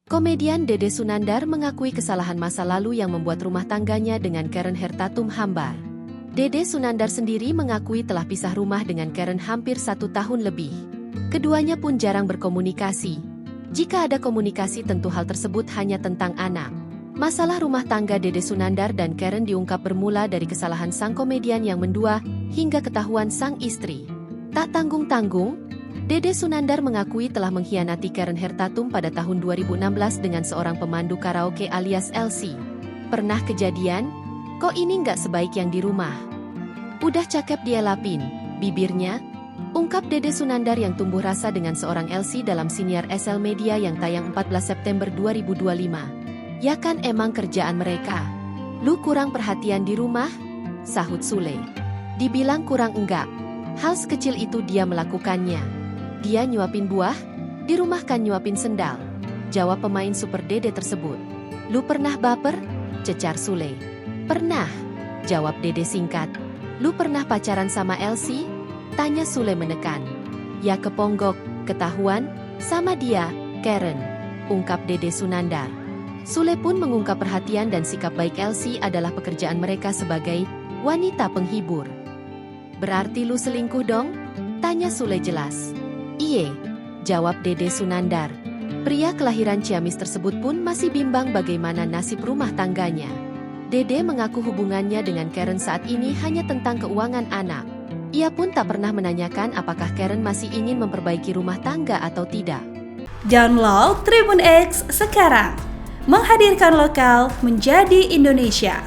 Komedian Dede Sunandar mengakui kesalahan masa lalu yang membuat rumah tangganya dengan Karen Hertatum hambar. Dede Sunandar sendiri mengakui telah pisah rumah dengan Karen hampir 1 tahun lebih. Keduanya pun jarang berkomunikasi. Jika ada komunikasi tentu hal tersebut hanya tentang anak. Masalah rumah tangga Dede Sunandar dan Karen diungkap bermula dari kesalahan sang komedian yang mendua hingga ketahuan sang istri. Tak tanggung-tanggung, Dede Sunandar mengakui telah mengkhianati Karen Hertatum pada tahun 2016 dengan seorang pemandu karaoke alias LC. Pernah kejadian? Kok ini nggak sebaik yang di rumah? Udah cakep dia lapin, bibirnya? Ungkap Dede Sunandar yang tumbuh rasa dengan seorang LC dalam siniar SL Media yang tayang 14 September 2025. Ya kan emang kerjaan mereka. Lu kurang perhatian di rumah? Sahut Sule. Dibilang kurang enggak. Hal sekecil itu dia melakukannya. Dia nyuapin buah? Di rumah kan nyuapin sendal. Jawab pemain Super Dede tersebut. Lu pernah baper? Cecar Sule. Pernah. Jawab Dede singkat. Lu pernah pacaran sama LC? Tanya Sule menekan. Ya keponggok, ketahuan, sama dia, Karen. Ungkap Dede Sunandar. Sule pun mengungkap perhatian dan sikap baik LC adalah pekerjaan mereka sebagai wanita penghibur. Berarti lu selingkuh dong? Tanya Sule jelas. Iye, jawab Dede Sunandar. Pria kelahiran Ciamis tersebut pun masih bimbang bagaimana nasib rumah tangganya. Dede mengaku hubungannya dengan Karen saat ini hanya tentang keuangan anak. Ia pun tak pernah menanyakan apakah Karen masih ingin memperbaiki rumah tangga atau tidak. Download Tribun X sekarang, menghadirkan lokal menjadi Indonesia.